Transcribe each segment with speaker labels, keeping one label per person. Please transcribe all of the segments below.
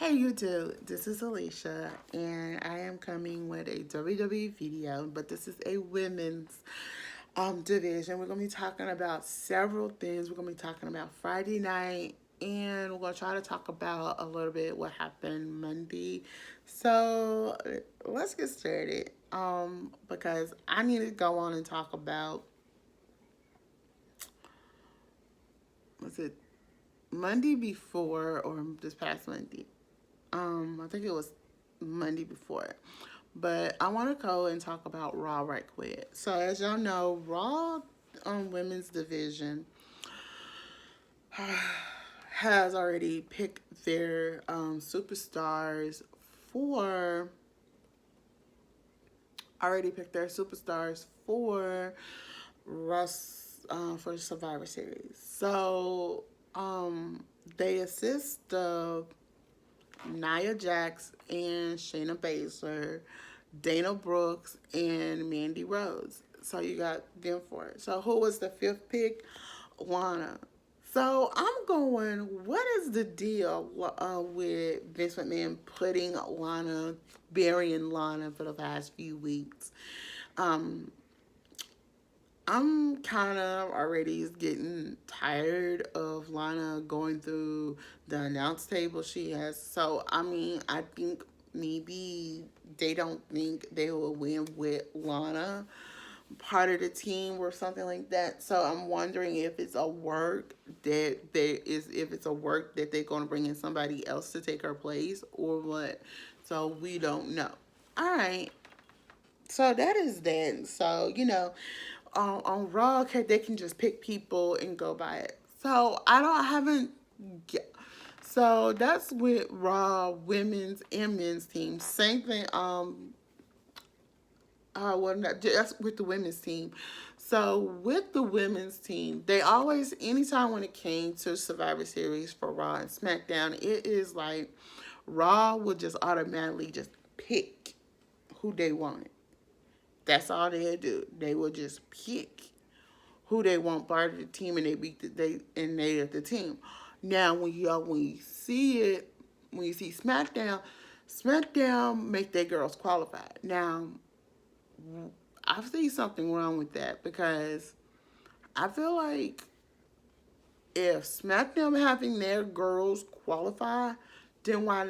Speaker 1: Hey YouTube, this is Alicia and I am coming with a WWE video, but this is a women's division. We're going to be talking about several things. We're going to be talking about Friday night and we're going to try to talk about a little bit what happened Monday. So let's get started because I need to go on and talk about, was it Monday before or this past Monday? I think it was Monday before. But I want to go and talk about Raw right quick. So as y'all know, Raw women's division has already picked their superstars for Russ for Survivor Series. So they assist of Nia Jax and Shayna Baszler, Dana Brooks, and Mandy Rose. So you got them for it. So who was the fifth pick? Lana. So I'm going, what is the deal with Vince McMahon putting Lana, burying Lana for the past few weeks? I'm kind of already getting tired of Lana going through the announce table she has. So, I mean, I think maybe they don't think they will win with Lana part of the team or something like that. So I'm wondering if it's a work if it's a work that they're going to bring in somebody else to take her place or what. So we don't know. All right. So that is that. So, on Raw, okay, they can just pick people and go by it. So I haven't. So that's with Raw women's and men's team. Same thing. That's with the women's team. So with the women's team, they always, anytime when it came to Survivor Series for Raw and SmackDown, it is like Raw would just automatically just pick who they wanted. That's all they do. They will just pick who they want part of the team, and they are the team. Now, when you see it, when you see SmackDown make their girls qualified. Now, I see something wrong with that because I feel like if SmackDown having their girls qualify, then why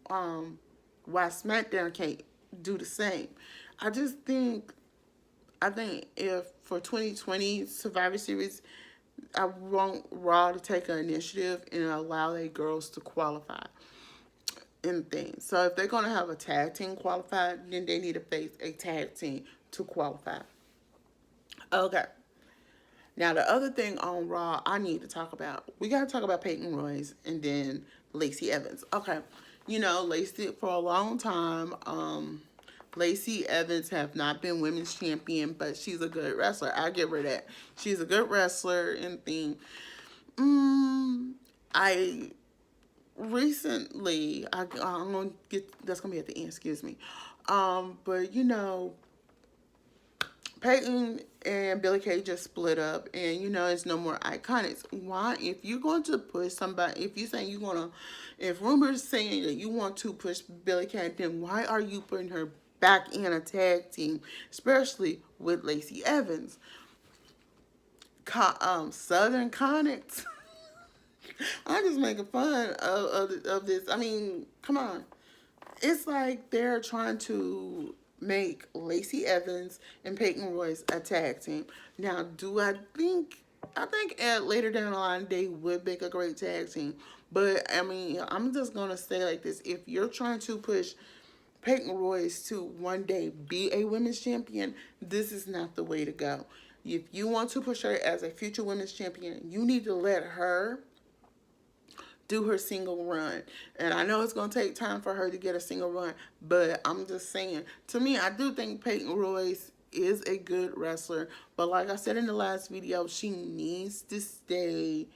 Speaker 1: SmackDown can't do the same? I just think if for 2020 Survivor Series, I want Raw to take an initiative and allow their girls to qualify in things. So if they're gonna have a tag team qualified, then they need to face a tag team to qualify. Okay. Now the other thing on Raw I need to talk about, we gotta talk about Peyton Royce and then Lacey Evans. Okay. Lacey for a long time, Lacey Evans have not been women's champion, but she's a good wrestler. I give her that. She's a good wrestler and thing. I recently, I'm gonna get, that's gonna be at the end. Excuse me. But Peyton and Billie Kay just split up, and it's no more Iconics. Why, if you're going to push somebody, if rumors saying that you want to push Billie Kay, then why are you putting her back in a tag team, especially with Lacey Evans? Southern Connects. I'm just making fun of this. I mean, come on. It's like they're trying to make Lacey Evans and Peyton Royce a tag team. Now, I think later down the line they would make a great tag team. But I mean, I'm just gonna say like this: if you're trying to push Peyton Royce to one day be a women's champion, this is not the way to go. If you want to push her as a future women's champion, you need to let her do her single run. And I know it's going to take time for her to get a single run, but I'm just saying, to me, I do think Peyton Royce is a good wrestler, but like I said in the last video, she needs to stay.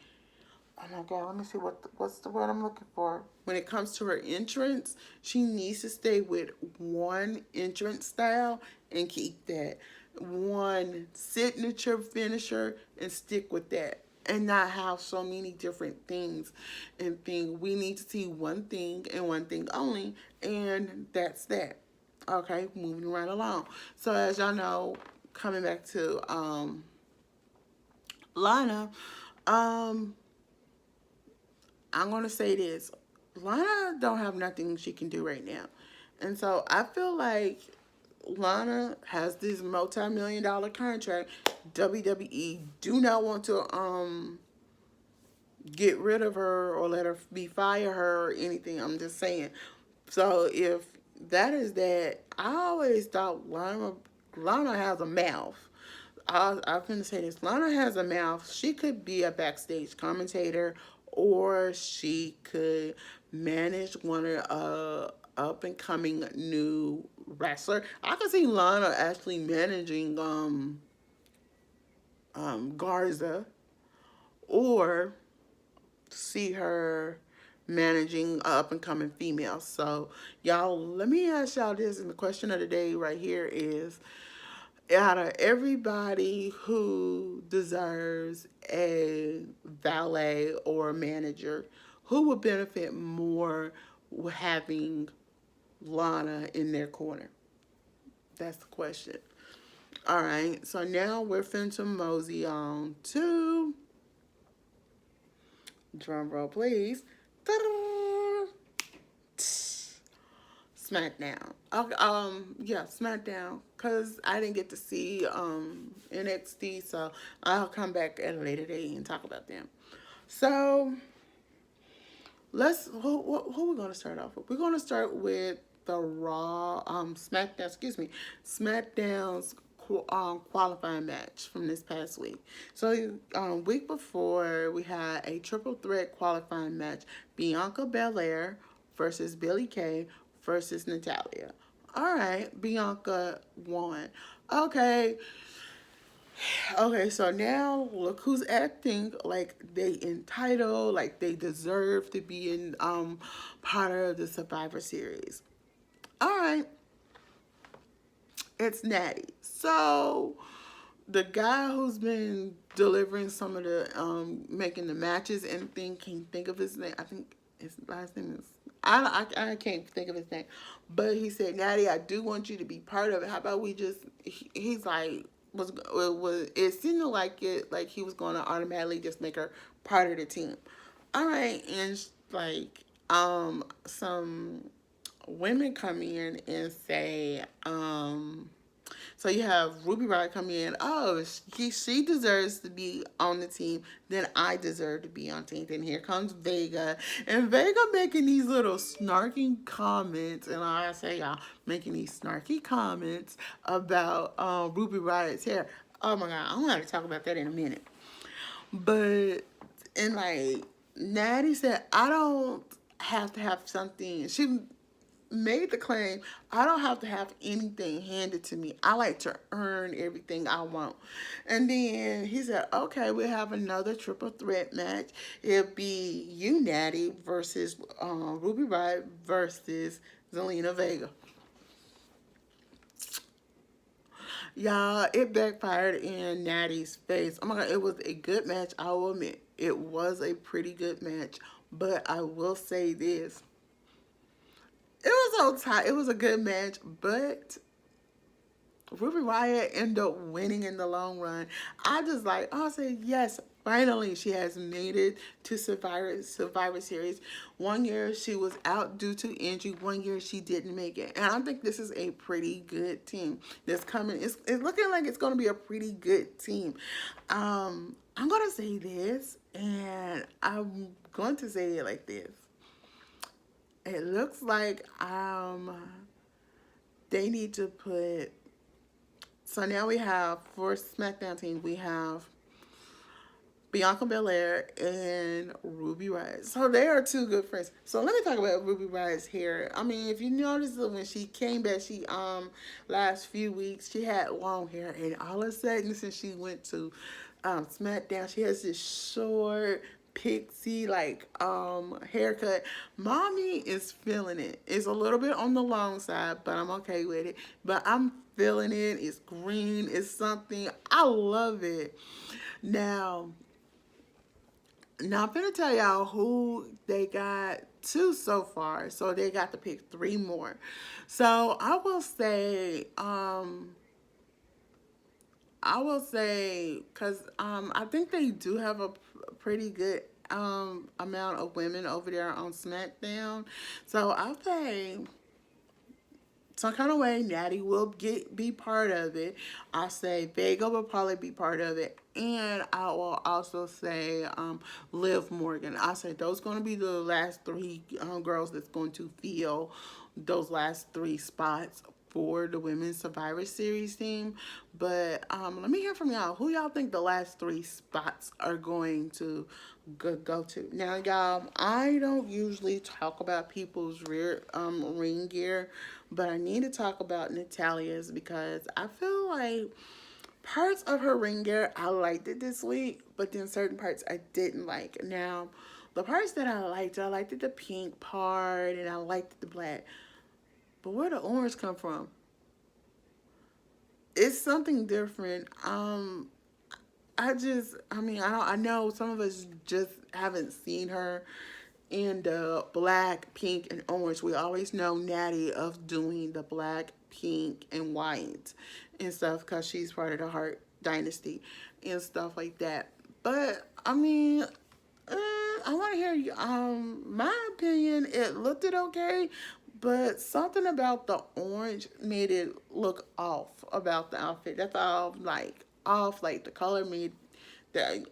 Speaker 1: Oh my God, let me see what's the word I'm looking for. When it comes to her entrance, she needs to stay with one entrance style and keep that one signature finisher and stick with that. and not have so many different things and think we need to see one thing and one thing only, and that's that. Okay, moving right along. So as y'all know, coming back to Lana, um, I'm gonna say this. Lana don't have nothing she can do right now. And so I feel like Lana has this multi-million-dollar contract. WWE do not want to get rid of her or let her be fire her or anything. I'm just saying. So if that is that, I always thought Lana has a mouth. I'm going to say this. Lana has a mouth. She could be a backstage commentator, or she could manage one of up and coming new wrestler. I could see Lana actually managing Garza, or see her managing up and coming females. So y'all, let me ask y'all this, and the question of the day right here is, out of everybody who deserves a valet or a manager, who would benefit more with having Lana in their corner? That's the question. All right, so now we're finna mosey on to, drum roll please, SmackDown. Yeah, SmackDown. Cause I didn't get to see NXT, so I'll come back at a later date and talk about them. So let's who we're gonna start off with? We're gonna start with the Raw SmackDown. Excuse me, SmackDown's qualifying match from this past week. So week before we had a triple threat qualifying match: Bianca Belair versus Billie Kay versus Natalia. All right, Bianca won. Okay, okay, so now look who's acting like they entitled, like they deserve to be in part of the Survivor Series. All right, it's Natty. So the guy who's been delivering some of the making the matches and thing, can you think of his name? I think his last name is, I can't think of his name, but he said, Natty, I do want you to be part of it. How about we just, he's like, was it seemed like it, like he was going to automatically just make her part of the team. All right, and like some women come in and say, so you have Ruby Riott come in. Oh, she deserves to be on the team. Then I deserve to be on the team. Then here comes Vega. And Vega making these little snarky comments. And I say, y'all, making these snarky comments about Ruby Riott's hair. Oh my God, I'm going to talk about that in a minute. But, and like, Natty said, I don't have to have something. She made the claim, I don't have to have anything handed to me. I like to earn everything I want. And then he said, okay, we'll have another triple threat match. It'll be you, Natty, versus Ruby Riott versus Zelina Vega. Y'all, it backfired in Natty's face. Oh my God, it was a good match. I will admit, it was a pretty good match. But I will say this. It was so tight. It was a good match, but Ruby Riott ended up winning in the long run. I just like, I say yes, finally she has made it to Survivor Series. 1 year she was out due to injury. 1 year she didn't make it. And I think this is a pretty good team that's coming. It's looking like it's going to be a pretty good team. I'm going to say this, and I'm going to say it like this. It looks like they need to put, so now we have, for SmackDown team, we have Bianca Belair and Ruby Riott. So they are two good friends. So let me talk about Ruby Riott's hair. I mean, if you notice that when she came back, she last few weeks she had long hair, and all of a sudden since she went to SmackDown, she has this short pixie like haircut. Mommy is feeling it. It's a little bit on the long side, but I'm okay with it. But I'm feeling it. It's green. It's something. I love it. Now, Now I'm gonna tell y'all who they got two so far. So they got to pick three more. So I will say, because I think they do have a pretty good amount of women over there on SmackDown. So I'll say some kind of way Natty will be part of it. I say Vega will probably be part of it, and I will also say Liv Morgan. I say those going to be the last three girls that's going to fill those last three spots for the Women's Survivor Series team. But let me hear from y'all. Who y'all think the last three spots are going to go to? Now, y'all, I don't usually talk about people's ring gear, but I need to talk about Natalia's because I feel like parts of her ring gear I liked it this week, but then certain parts I didn't like. Now, the parts that I liked the pink part and I liked the black. But where the orange come from? It's something different. I know some of us just haven't seen her in the black, pink, and orange. We always know Natty of doing the black, pink, and white and stuff because she's part of the Hart Dynasty and stuff like that. But I want to hear you. My opinion, it looked it okay, but something about the orange made it look off about the outfit. That's all, like off. Like the color made the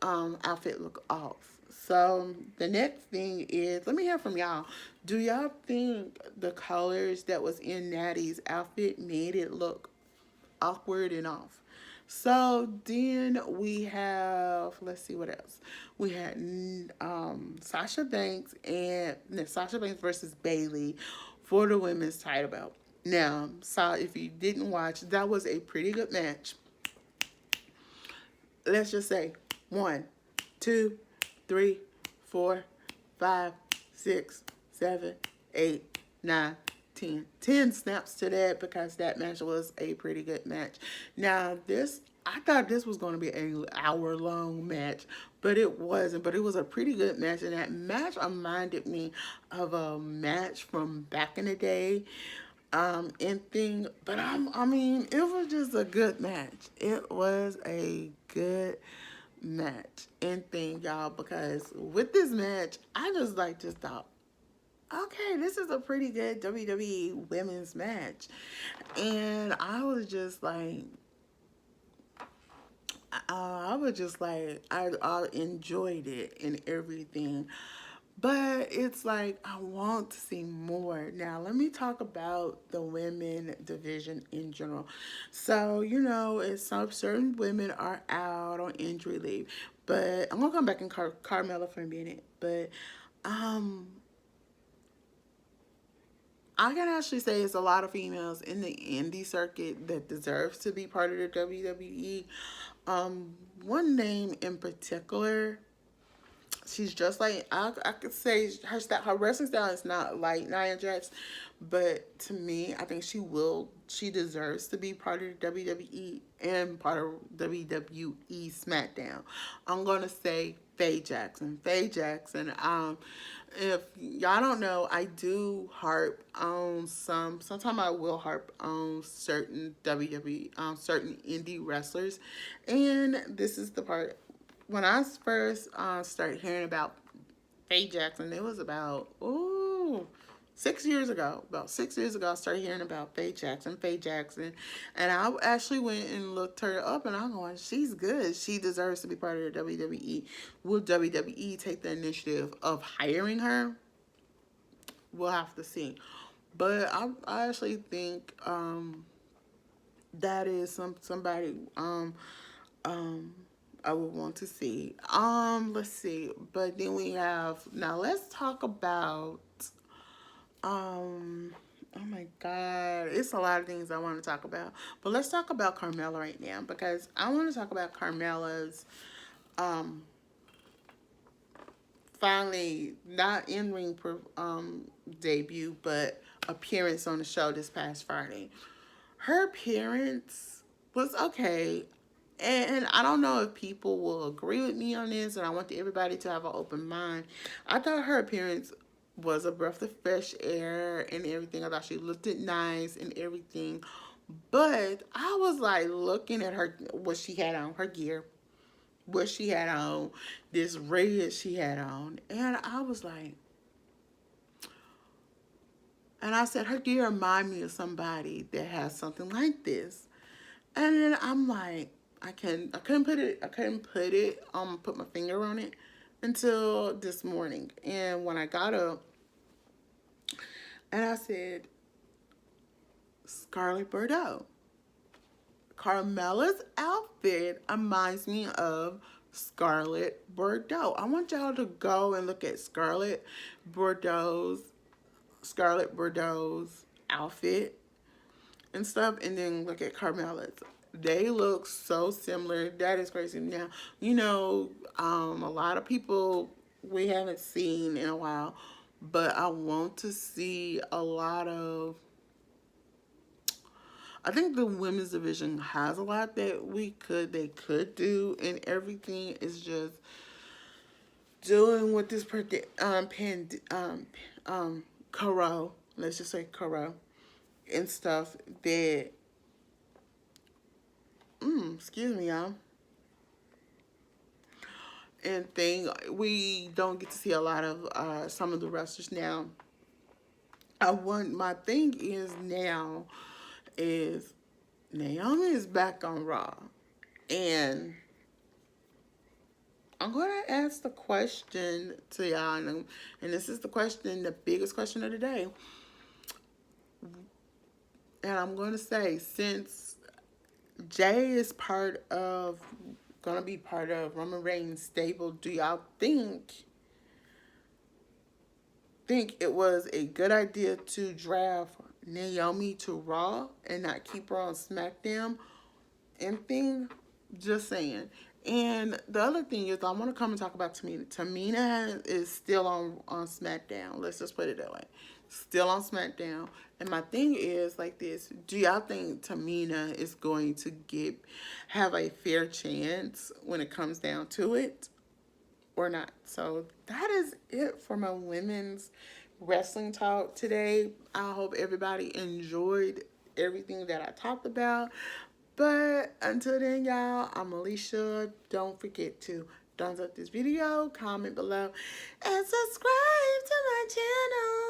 Speaker 1: outfit look off. So the next thing is, let me hear from y'all. Do y'all think the colors that was in Natty's outfit made it look awkward and off? So then we have, let's see what else. We had Sasha Banks Sasha Banks versus Bailey for the women's title belt. Now, so if you didn't watch, that was a pretty good match. Let's just say 1, 2, 3, 4, 5, 6, 7, 8, 9, 10. 10 snaps to that because that match was a pretty good match. Now, I thought this was going to be an hour-long match, but it wasn't. But it was a pretty good match, and that match reminded me of a match from back in the day. But it was just a good match. It was a good match and thing, y'all, because with this match, I just thought, okay, this is a pretty good WWE women's match. And I was just like, I enjoyed it and everything. But it's like, I want to see more. Now, let me talk about the women division in general. So, it's some certain women are out on injury leave. But I'm going to come back and Carmella for a minute. But I can actually say it's a lot of females in the indie circuit that deserves to be part of the WWE. One name in particular, she's just like, I could say her wrestling style is not like Nia Jax, but to me, I think she deserves to be part of the WWE and part of WWE SmackDown. I'm gonna say Faye Jackson. If y'all don't know, I do harp on sometimes I will harp on certain WWE, certain indie wrestlers. And this is the part. When I first started hearing about Faye Jackson, it was about, 6 years ago. About 6 years ago, I started hearing about Faye Jackson. And I actually went and looked her up, and I'm going, she's good. She deserves to be part of the WWE. Will WWE take the initiative of hiring her? We'll have to see. But I actually think that is somebody I would want to see. Let's see. But then let's talk about oh my God, it's a lot of things I want to talk about. But let's talk about Carmella right now because I want to talk about Carmella's finally not in ring debut, but appearance on the show this past Friday. Her appearance was okay. And I don't know if people will agree with me on this, and I want everybody to have an open mind. I thought her appearance was a breath of fresh air and everything. I thought she looked it nice and everything. But I was like looking at her, what she had on, her gear, what she had on, this red she had on. And I was like, and I said, her gear remind me of somebody that has something like this. And then I'm like, put my finger on it until this morning. And when I got up, and I said, Scarlet Bordeaux. Carmella's outfit reminds me of Scarlet Bordeaux. I want y'all to go and look at Scarlet Bordeaux's outfit and stuff, and then look at Carmella's. They look so similar. That is crazy. Now, a lot of people we haven't seen in a while, but I want to see a lot of. I think the women's division has a lot that they could do, and everything is just dealing with this Coro, let's just say Coro, and stuff that, excuse me, y'all, and we don't get to see a lot of some of the wrestlers now. My thing is now is Naomi is back on Raw, and I'm going to ask the question to y'all, and this is the biggest question of the day. And I'm going to say, since Jay is going to be part of Roman Reigns' stable, do y'all think it was a good idea to draft Naomi to Raw and not keep her on SmackDown? And just saying. And the other thing is, I want to come and talk about Tamina. Tamina is still on SmackDown. Let's just put it that way. Still on SmackDown. And my thing is like this. Do y'all think Tamina is going to have a fair chance when it comes down to it or not? So that is it for my women's wrestling talk today. I hope everybody enjoyed everything that I talked about. But until then, y'all, I'm Alicia. Don't forget to thumbs up this video, comment below, and subscribe to my channel.